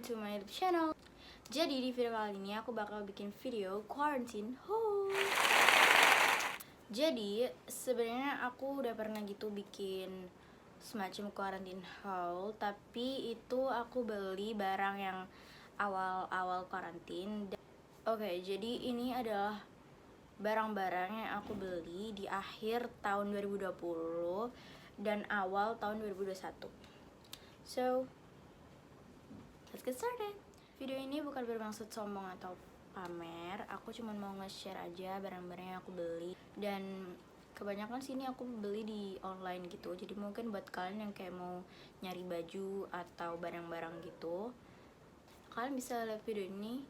to my YouTube channel. Jadi di video kali ini aku bakal bikin video quarantine haul. Jadi sebenarnya aku udah pernah gitu bikin semacam quarantine haul, tapi itu aku beli barang yang awal-awal karantin. Oke, jadi ini adalah barang-barang yang aku beli di akhir tahun 2020 dan awal tahun 2021. So, let's get started. Video ini bukan bermaksud sombong atau pamer. Aku cuma mau nge-share aja barang-barang yang aku beli. Dan kebanyakan sini aku beli di online gitu. Jadi mungkin buat kalian yang kayak mau nyari baju atau barang-barang gitu, kalian bisa lihat video ini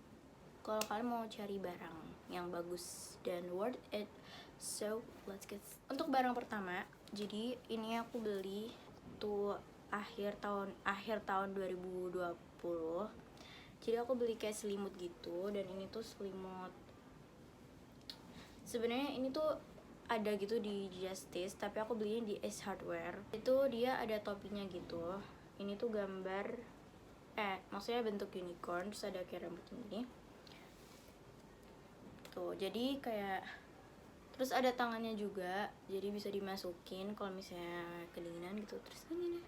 kalau kalian mau cari barang yang bagus dan worth it. So, let's get started. Untuk barang pertama, jadi ini aku beli tuh akhir tahun 2020. Jadi aku beli kayak selimut gitu, dan ini tuh selimut, sebenarnya ini tuh ada gitu di Justice, tapi aku belinya di Ace Hardware. Itu dia ada topinya gitu. Ini tuh gambar maksudnya bentuk unicorn, terus ada kayak rambut ini tuh, jadi kayak, terus ada tangannya juga, jadi bisa dimasukin kalau misalnya kedinginan gitu. Terus ini deh.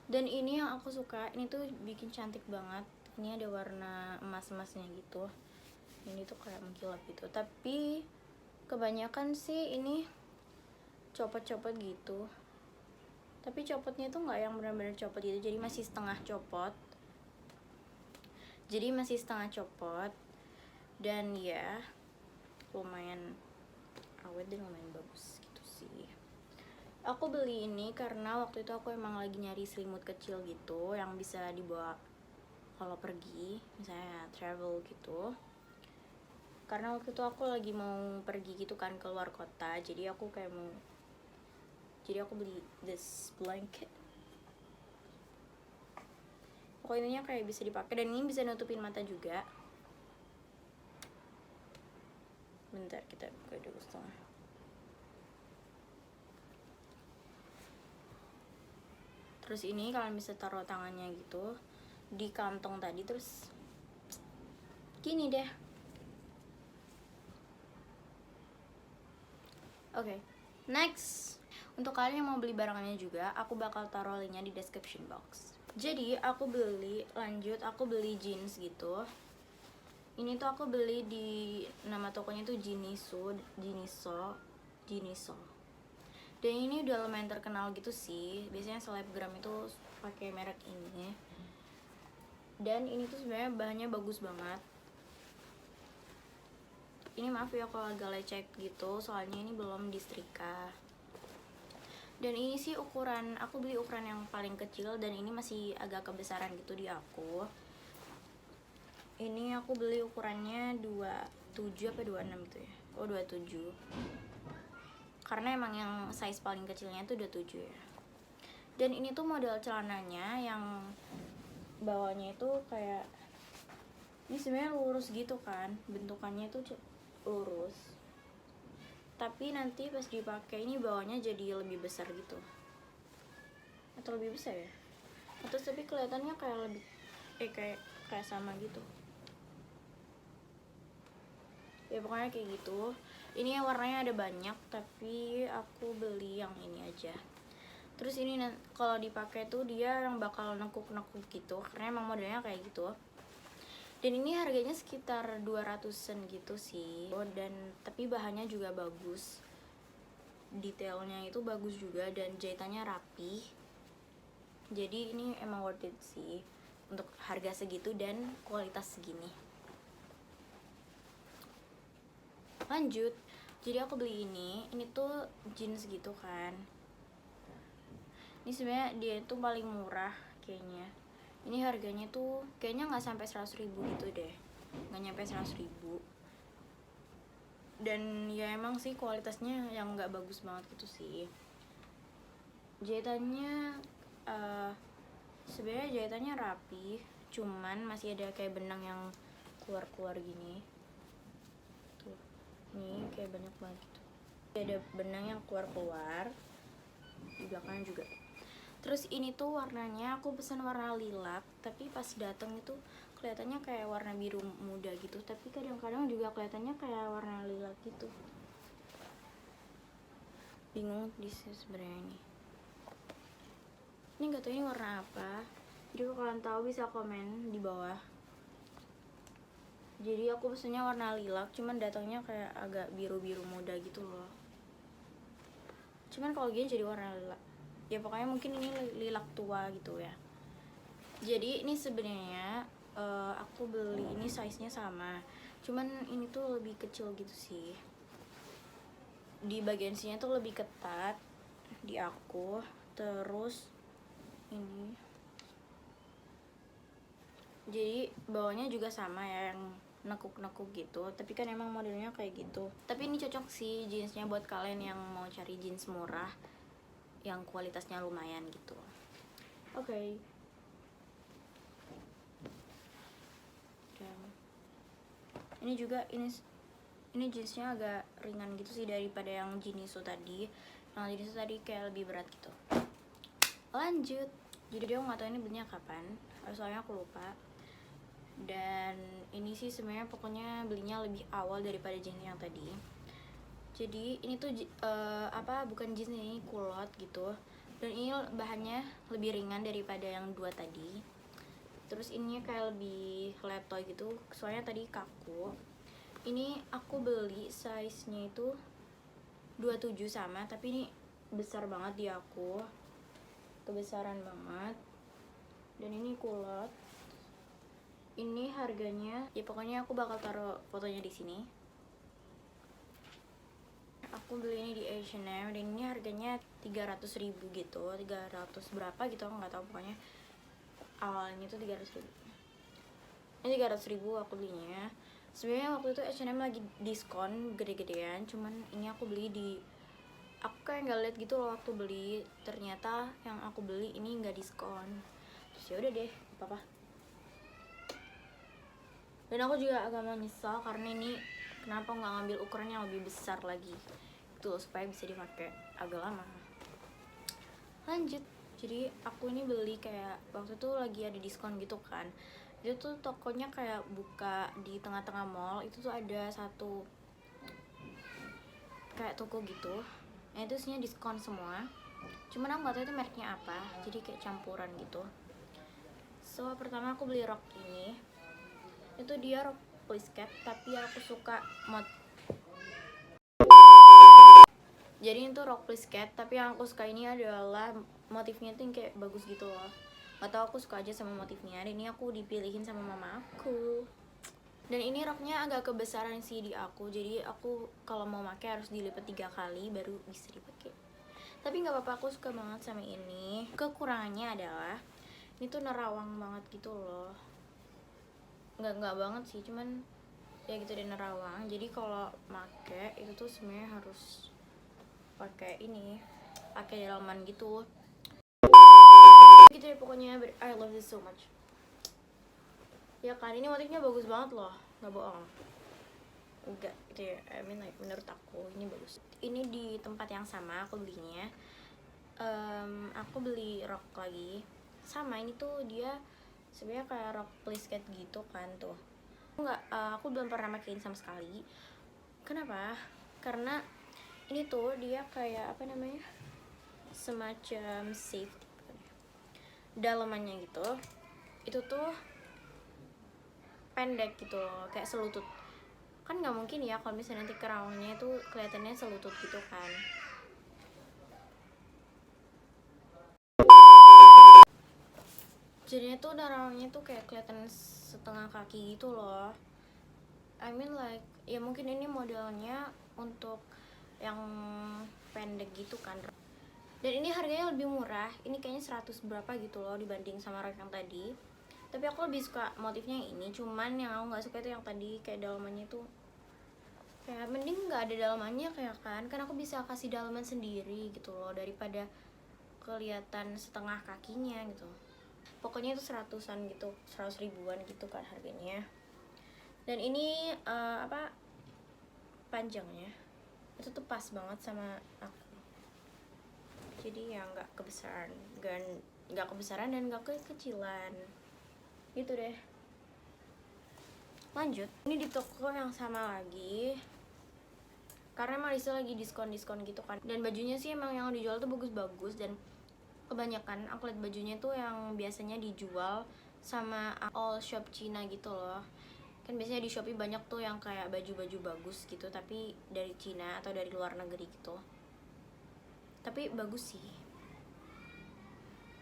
Dan ini yang aku suka, ini tuh bikin cantik banget. Ini ada warna emas-emasnya gitu. Ini tuh kayak mengkilap gitu. Tapi kebanyakan sih ini copot-copot gitu. Tapi copotnya tuh nggak yang benar-benar copot gitu. Jadi masih setengah copot. Dan ya lumayan awet dan lumayan bagus gitu sih. Aku beli ini karena waktu itu aku emang lagi nyari selimut kecil gitu yang bisa dibawa kalau pergi, misalnya travel gitu. Karena waktu itu aku lagi mau pergi gitu kan keluar kota, jadi aku beli this blanket. Pokoknya kayak bisa dipakai, dan ini bisa nutupin mata juga. Bentar, kita buka dulu setengah. Terus ini kalian bisa taruh tangannya gitu di kantong tadi, terus gini deh. Oke, next. Untuk kalian yang mau beli barangannya juga, aku bakal taruh linknya di description box. Jadi aku beli jeans gitu. Ini tuh aku beli di, nama tokonya tuh Jiniso. Dan ini udah lumayan terkenal gitu sih. Biasanya selebgram itu pakai merek ini. Dan ini tuh sebenarnya bahannya bagus banget. Ini maaf ya kalau agak lecet gitu, soalnya ini belum disetrika. Dan ini sih ukuran, aku beli ukuran yang paling kecil, dan ini masih agak kebesaran gitu di aku. Ini aku beli ukurannya 27 apa 26 gitu ya. Oh, 27. Karena emang yang size paling kecilnya itu 27 ya. Dan ini tuh model celananya yang bawahnya itu kayak, ini sebenarnya lurus gitu kan, bentukannya itu lurus. Tapi nanti pas dipakai ini bawahnya jadi lebih besar gitu. Atau lebih besar ya? Atau tapi kelihatannya kayak lebih kayak sama gitu. Ya pokoknya kayak gitu. Ini warnanya ada banyak, tapi aku beli yang ini aja. Terus ini kalau dipakai tuh dia yang bakal nekuk-nekuk gitu, karena emang modelnya kayak gitu. Dan ini harganya sekitar 200-an gitu sih. Dan tapi bahannya juga bagus. Detailnya itu bagus juga, dan jahitannya rapi. Jadi ini emang worth it sih untuk harga segitu dan kualitas segini. Lanjut, jadi aku beli ini tuh jeans gitu kan. Ini sebenarnya dia itu paling murah kayaknya. Ini harganya tuh kayaknya nggak sampai 100.000 gitu deh, nggak nyampe 100.000. Dan ya emang sih kualitasnya yang nggak bagus banget gitu sih. Jahitannya sebenarnya jahitannya rapi, cuman masih ada kayak benang yang keluar gini. Tuh, nih kayak banyak banget gitu. Ada benang yang keluar di belakangnya juga. Terus ini tuh warnanya aku pesan warna lilac, tapi pas datang itu kelihatannya kayak warna biru muda gitu, tapi kadang-kadang juga kelihatannya kayak warna lilac gitu. Bingung di sebenarnya ini nggak tahu ini warna apa. Jadi kalau kalian tahu bisa komen di bawah. Jadi aku pesennya warna lilac, cuman datangnya kayak agak biru-biru muda gitu loh. Cuman kalau gini jadi warna lilac. Ya pokoknya mungkin ini lilac tua gitu ya. Jadi ini sebenarnya aku beli ini size-nya sama. Cuman ini tuh lebih kecil gitu sih. Di bagian sini tuh lebih ketat di aku. Terus ini. Jadi bawahnya juga sama ya, yang nekuk-nekuk gitu, tapi kan emang modelnya kayak gitu. Tapi ini cocok sih jeansnya buat kalian yang mau cari jeans murah yang kualitasnya lumayan gitu. Oke. Ini juga ini jeansnya agak ringan gitu sih daripada yang Jinisu tadi. Yang Jinisu tadi kayak lebih berat gitu. Lanjut. Jadi dia nggak tahu ini belinya kapan, soalnya aku lupa. Dan ini sih sebenarnya pokoknya belinya lebih awal daripada jeans yang tadi. Jadi ini tuh bukan jeans, ini kulot gitu. Dan ini bahannya lebih ringan daripada yang dua tadi. Terus ininya kayak lebih letoy gitu, soalnya tadi kaku. Ini aku beli size-nya itu 27 sama, tapi ini besar banget di aku. Kebesaran banget. Dan ini kulot. Ini harganya, ya pokoknya aku bakal taruh fotonya di sini. Aku beli ini di H&M dan ini harganya 300.000 gitu, 300 berapa gitu aku nggak tahu, pokoknya awalnya tuh 300.000. Ini 300.000 aku belinya. Sebenarnya waktu itu H&M lagi diskon gede-gedean, cuman ini aku beli aku kayak nggak lihat gitu loh waktu beli, ternyata yang aku beli ini nggak diskon. Terus ya udah deh, apa-apa. Dan aku juga agak menyesal karena ini kenapa nggak ngambil ukuran yang lebih besar lagi gitu, supaya bisa dipakai agak lama. Lanjut, jadi aku ini beli kayak waktu itu lagi ada diskon gitu kan. Itu tuh tokonya kayak buka di tengah-tengah mall, itu tuh ada satu kayak toko gitu. Nah itu isinya diskon semua. Cuman aku nggak tahu itu mereknya apa, jadi kayak campuran gitu. So pertama aku beli rok ini. Itu dia rok plisket, tapi aku suka jadi itu rok plisket, tapi yang aku suka ini adalah motifnya tuh yang kayak bagus gitu loh. Gak tau, aku suka aja sama motifnya. Dan ini aku dipilihin sama mama aku. Dan ini roknya agak kebesaran sih di aku, jadi aku kalau mau pakai harus dilipat 3 kali baru bisa dipakai. Tapi nggak apa-apa, aku suka banget sama ini. Kekurangannya adalah ini tuh nerawang banget gitu loh. Nggak banget sih, cuman ya gitu deh, nerawang. Jadi kalau pakai itu tuh sebenarnya harus pakai dalaman gitu ya pokoknya. I love this so much ya kan. Ini motifnya bagus banget loh, nggak bohong. Enggak gitu ya, I mean like menurut aku ini bagus. Ini di tempat yang sama aku belinya. Aku beli rok lagi sama, ini tuh dia sebenarnya kayak rok plisket gitu kan tuh. Aku belum pernah pakein sama sekali. Kenapa? Karena ini tuh dia kayak apa namanya, semacam safety dalamannya gitu. Itu tuh pendek gitu loh, kayak selutut. Kan nggak mungkin ya kalau misalnya nanti kerawangnya itu kelihatannya selutut gitu kan. Jadinya tuh darawangnya tuh kayak kelihatan setengah kaki gitu loh. I mean like ya mungkin ini modelnya untuk yang pendek gitu kan. Dan ini harganya lebih murah, ini kayaknya 100 berapa gitu loh dibanding sama rok yang tadi. Tapi aku lebih suka motifnya yang ini, cuman yang aku nggak suka itu yang tadi kayak dalamannya tuh kayak mending nggak ada dalamannya kayak kan aku bisa kasih dalaman sendiri gitu loh, daripada kelihatan setengah kakinya gitu. Pokoknya itu 100-an gitu, 100 ribuan gitu kan harganya. Dan ini panjangnya itu tuh pas banget sama aku, jadi ya nggak kebesaran dan nggak kekecilan gitu deh. Lanjut, ini di toko yang sama lagi karena emang disitu lagi diskon gitu kan, dan bajunya sih emang yang dijual tuh bagus-bagus, dan kebanyakan aku lihat bajunya tuh yang biasanya dijual sama all shop Cina gitu loh. Kan biasanya di Shopee banyak tuh yang kayak baju-baju bagus gitu tapi dari Cina atau dari luar negeri gitu, tapi bagus sih,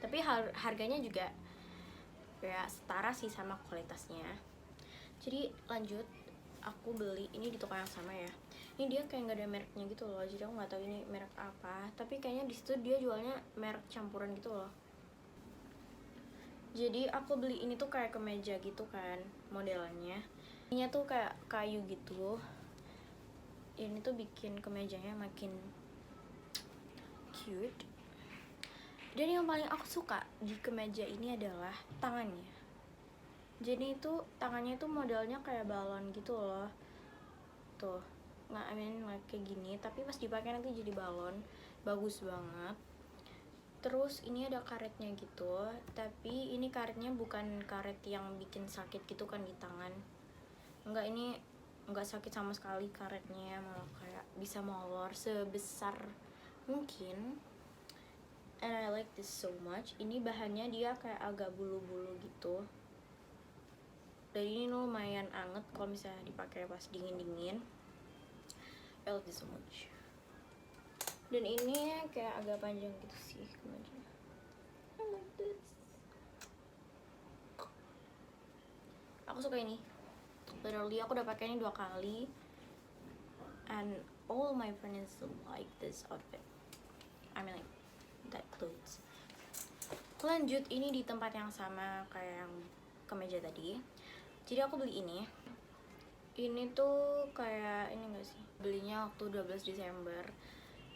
tapi harganya juga ya setara sih sama kualitasnya. Jadi lanjut, aku beli ini di toko yang sama ya. Ini dia kayak nggak ada mereknya gitu loh, jadi aku nggak tahu ini merek apa, tapi kayaknya di situ dia jualnya merek campuran gitu loh. Jadi aku beli ini tuh kayak kemeja gitu kan modelnya, ini tuh kayak kayu gitu. Ini tuh bikin kemejanya makin cute. Dan yang paling aku suka di kemeja ini adalah tangannya. Jadi itu tangannya itu modelnya kayak balon gitu loh. Tuh, nggak kayak gini, tapi pas dipakai nanti jadi balon. Bagus banget. Terus ini ada karetnya gitu, tapi ini karetnya bukan karet yang bikin sakit gitu kan di tangan. Enggak, ini enggak sakit sama sekali karetnya, malah kayak bisa molor sebesar mungkin. And I like this so much. Ini bahannya dia kayak agak bulu-bulu gitu. Dan ini lumayan anget kalau misalnya dipakai pas dingin-dingin. I like this so much. Dan ini kayak agak panjang gitu sih kemarin. I like this. Aku suka ini. Literally aku udah pakai ini 2 kali. And all my friends like this outfit. I mean like that clothes. Lanjut, ini di tempat yang sama kayak yang kemeja tadi. Jadi aku beli ini. Ini tuh kayak ini enggak sih? Belinya waktu 12 Desember.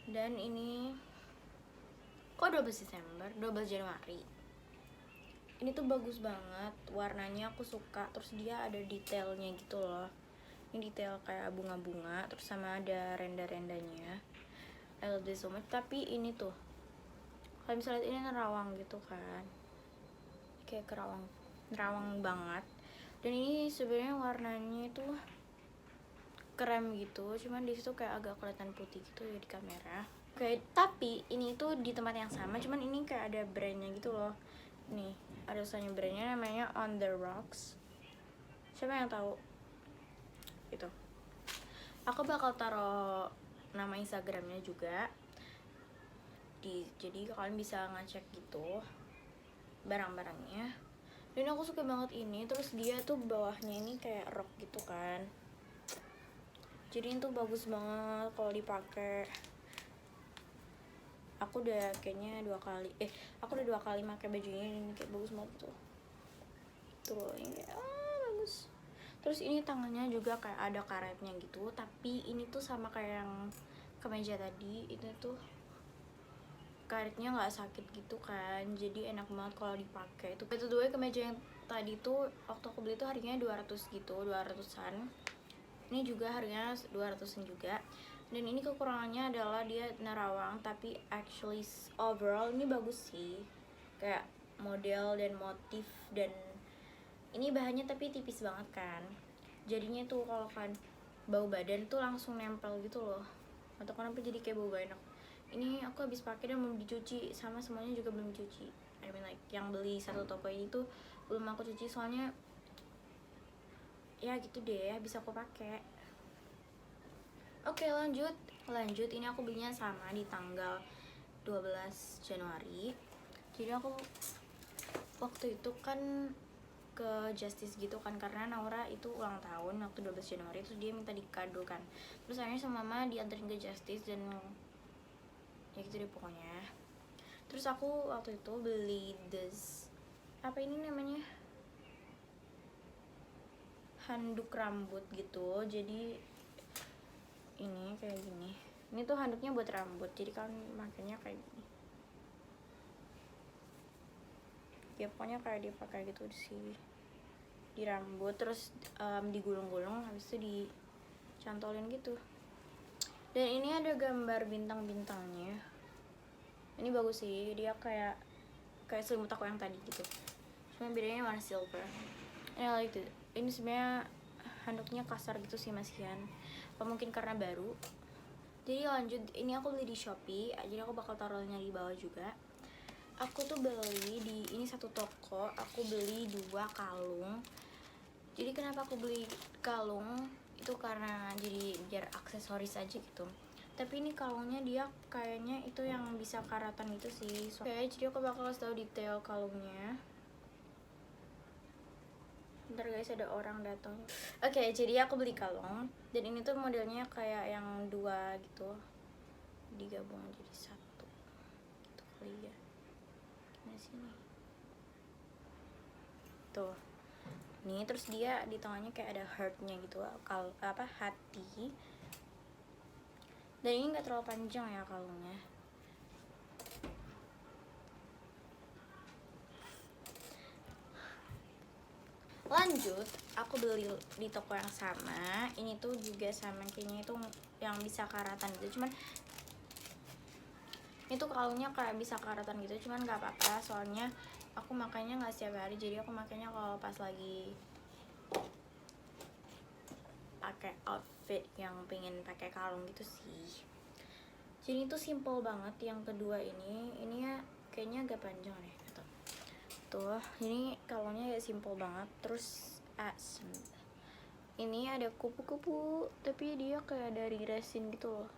Dan ini kok 12 Desember? 12 Januari. Ini tuh bagus banget, warnanya aku suka. Terus dia ada detailnya gitu loh. Ini detail kayak bunga-bunga, terus sama ada renda-rendanya. I love this so much. Tapi ini tuh kalau misalnya ini nerawang gitu kan, kayak nerawang banget. Dan ini sebenarnya warnanya itu krem gitu, cuman di situ kayak agak kelihatan putih gitu ya di kamera. Oke, tapi ini tuh di tempat yang sama, cuman ini kayak ada brandnya gitu loh. Nih, ada tulisannya brandnya, namanya On The Rocks. Siapa yang tahu? Gitu. Aku bakal taruh nama Instagramnya juga. Jadi kalian bisa ngecek gitu barang-barangnya. Dan aku suka banget ini. Terus dia tuh bawahnya ini kayak rok gitu kan. Jadi itu bagus banget kalau dipakai. Aku udah kayaknya 2 kali. Aku udah 2 kali pakai bajunya, ini kayak bagus banget tuh. Tuh, ini kayak bagus. Terus ini tangannya juga kayak ada karetnya gitu, tapi ini tuh sama kayak yang kemeja tadi, itu tuh karetnya nggak sakit gitu kan, jadi enak banget kalau dipakai. Itu dua kemeja yang tadi tuh waktu aku beli tuh harganya 200 gitu, 200-an. Ini juga harganya 200-an juga. Dan ini kekurangannya adalah dia nerawang, tapi actually overall ini bagus sih, kayak model dan motif, dan ini bahannya tapi tipis banget kan, jadinya tuh kalau kan bau badan tuh langsung nempel gitu loh, atau kenapa jadi kayak bau gak enak. Ini aku habis pakai dan belum dicuci, sama semuanya juga belum dicuci. I mean like yang beli satu toko ini tuh belum aku cuci, soalnya ya gitu deh, bisa aku pakai. Oke, lanjut. Ini aku belinya sama di tanggal 12 Januari. Jadi aku waktu itu kan ke Justice gitu kan, karena Naura itu ulang tahun waktu 12 Januari, terus dia minta dikado kan. Terus akhirnya sama mama dianterin ke Justice, dan ya gitu deh pokoknya. Terus aku waktu itu beli this, apa ini namanya, handuk rambut gitu. Jadi ini kayak gini, ini tuh handuknya buat rambut, jadi kan makanya kayak gini ya, pokoknya kayak dipakai gitu sih di rambut. Terus digulung-gulung, habis itu dicantolin gitu. Dan ini ada gambar bintang-bintangnya, Ini bagus sih, dia kayak selimut aku yang tadi gitu, cuma bedanya warna silver. Ini like it. Ini sebenarnya handuknya kasar gitu sih masihan, apa mungkin karena baru. Jadi lanjut, ini aku beli di Shopee, jadi aku bakal taruhnya di bawah juga. Aku tuh beli di ini satu toko, aku beli 2 kalung. Jadi kenapa aku beli kalung itu karena jadi biar aksesoris aja gitu. Tapi ini kalungnya dia kayaknya itu yang bisa karatan gitu sih. Oke, jadi aku bakal kasih tahu detail kalungnya. Bentar guys, ada orang datang. Oke, jadi aku beli kalung dan ini tuh modelnya kayak yang 2 gitu, digabung jadi 1 gitu kali ya. Nah, sini tuh nih, terus dia di tengahnya kayak ada heartnya gitu, hati. Dan ini nggak terlalu panjang ya kalungnya. Lanjut, aku beli di toko yang sama. Ini tuh juga sama, kayaknya itu yang bisa karatan gitu. Cuman itu kalungnya kayak bisa karatan gitu, cuman nggak apa-apa soalnya aku makanya nggak setiap hari. Jadi aku makanya kalau pas lagi pakai outfit yang pengen pakai kalung gitu sih. Jadi itu simple banget. Yang kedua ini ya kayaknya agak panjang deh gitu. Tuh, ini kalungnya ya simple banget. Terus ini ada kupu-kupu, tapi dia kayak dari resin gitu loh.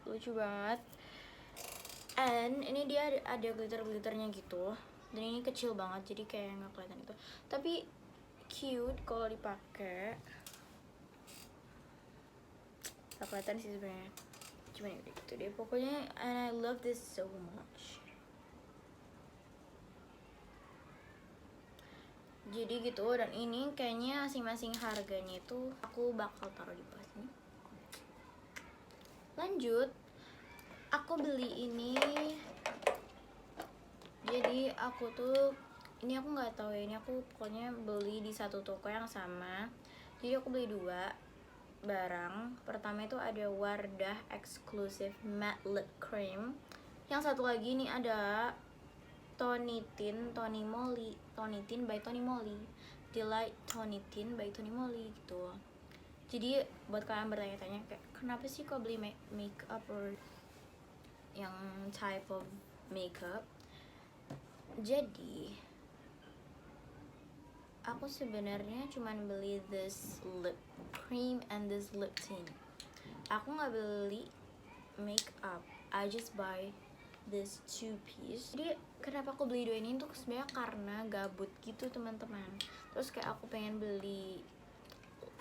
Lucu banget. And ini dia ada glitter-glitternya gitu. Dan ini kecil banget, jadi kayak nggak kelihatan gitu. Tapi cute kalau dipakai. Nggak kelihatan sih sebenarnya. Cuman gitu deh. Pokoknya and I love this so much. Jadi gitu, dan ini kayaknya masing-masing harganya itu aku bakal taruh di bawah sini. Lanjut, aku beli ini. Jadi aku tuh ini aku nggak tahu ya, ini aku pokoknya beli di satu toko yang sama. Jadi aku beli 2 barang. Pertama itu ada Wardah Exclusive Matte Lip Cream. Yang satu lagi ini ada Tonitin by Tony Moly, Delight Tonitin by Tony Moly gitu. Jadi buat kalian bertanya-tanya kayak kenapa sih kok beli makeup or yang type of makeup. Jadi aku sebenarnya cuman beli this lip cream and this lip tint. Aku nggak beli makeup, I just buy this 2 piece. Jadi kenapa aku beli 2 ini tuh sebenarnya karena gabut gitu teman-teman. Terus kayak aku pengen beli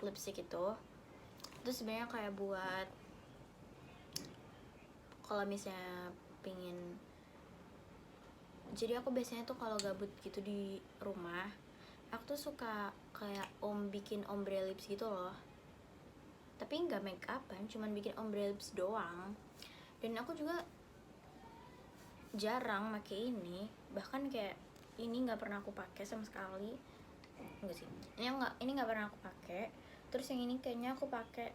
lipstick itu sebenarnya kayak buat kalau misalnya pengen. Jadi aku biasanya tuh kalau gabut gitu di rumah, aku tuh suka kayak bikin ombre lips gitu loh. Tapi nggak make upan, cuman bikin ombre lips doang. Dan aku juga jarang pakai ini, bahkan kayak ini nggak pernah aku pakai sama sekali. Enggak sih, ini nggak pernah aku pakai. Terus yang ini kayaknya aku pakai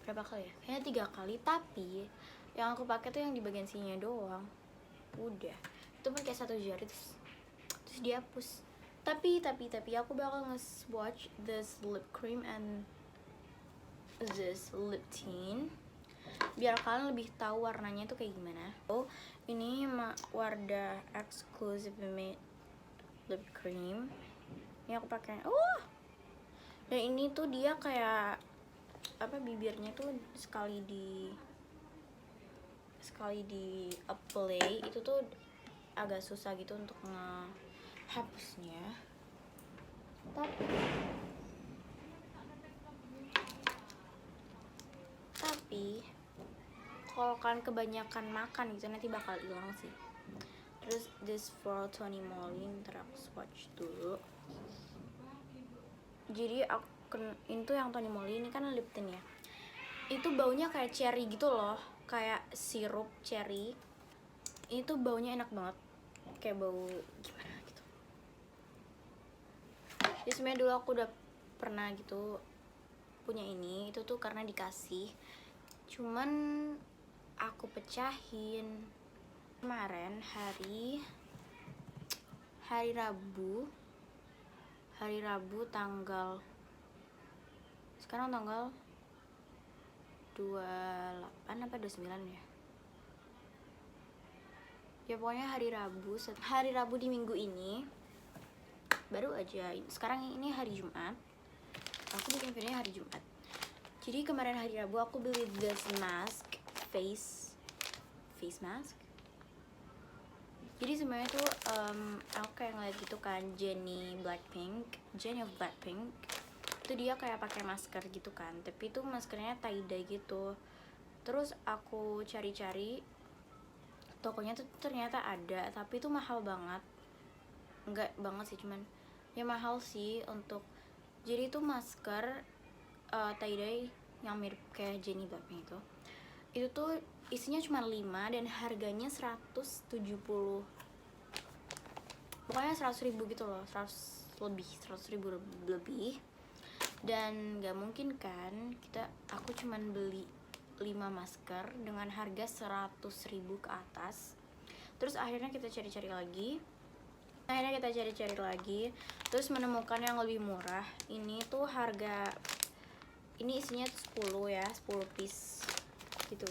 berapa kali ya, kayaknya 3 kali. Tapi yang aku pakai tuh yang di bagian sininya doang, udah itu pakai 1 jari terus dihapus. Tapi aku bakal nge-swatch this lip cream and this lip tint biar kalian lebih tahu warnanya tuh kayak gimana. Oh, ini Wardah Exclusive Matte Lip Cream. Ini aku pakai. Dan ini tuh dia kayak bibirnya tuh sekali di apply itu tuh agak susah gitu untuk ngehapusnya. Tapi kalau kalian kebanyakan makan gitu nanti bakal hilang sih. Terus this for Tony Moly, ntar aku swatch dulu. Jadi ini tuh yang Tony Moly ini kan lip tint ya, itu baunya kayak cherry gitu loh, kayak sirup cherry. Ini tuh baunya enak banget, kayak bau gimana gitu. Jadi sebenarnya dulu aku udah pernah gitu punya ini itu tuh karena dikasih, cuman aku pecahin kemarin hari Rabu tanggal, sekarang tanggal 28 apa 29 ya. Ya pokoknya hari Rabu di minggu ini baru aja. Sekarang ini hari Jumat, aku bikin videonya hari Jumat. Jadi kemarin hari Rabu aku beli this mask, face mask. Jadi sebenarnya tuh aku kayak ngeliat gitu kan, Jennie of Blackpink itu dia kayak pakai masker gitu kan, tapi itu maskernya tie-dye gitu. Terus aku cari-cari tokonya tuh ternyata ada, tapi itu mahal banget. Enggak banget sih, cuman ya mahal sih untuk, jadi itu masker tie-dye yang mirip kayak Jennie Blackpink itu tuh isinya cuma 5 dan harganya 170, pokoknya 100.000 gitu loh, 100.000 lebih. Dan gak mungkin kan aku cuman beli 5 masker dengan harga 100.000 ke atas. Terus akhirnya kita cari-cari lagi, terus menemukan yang lebih murah. Ini tuh harga, ini isinya 10 ya, 10 piece gitu.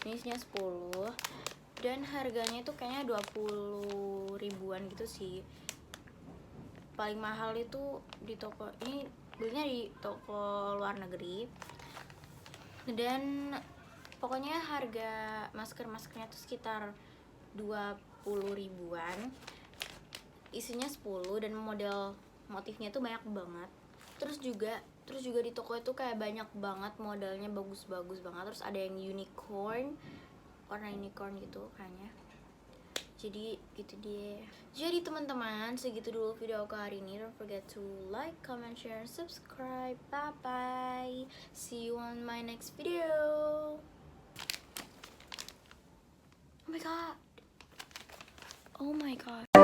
Ini isinya 10 dan harganya tuh kayaknya 20 ribuan gitu sih. Paling mahal itu di toko, ini belinya di toko luar negeri. Dan pokoknya harga maskernya tuh sekitar 20 ribuan. Isinya 10 dan motifnya tuh banyak banget. Terus juga di toko itu kayak banyak banget modelnya, bagus-bagus banget. Terus ada yang unicorn, warna unicorn gitu kayaknya. Jadi gitu deh. Jadi teman-teman, segitu dulu video aku hari ini. Don't forget to like, comment, share, and subscribe. Bye bye. See you on my next video. Oh my god.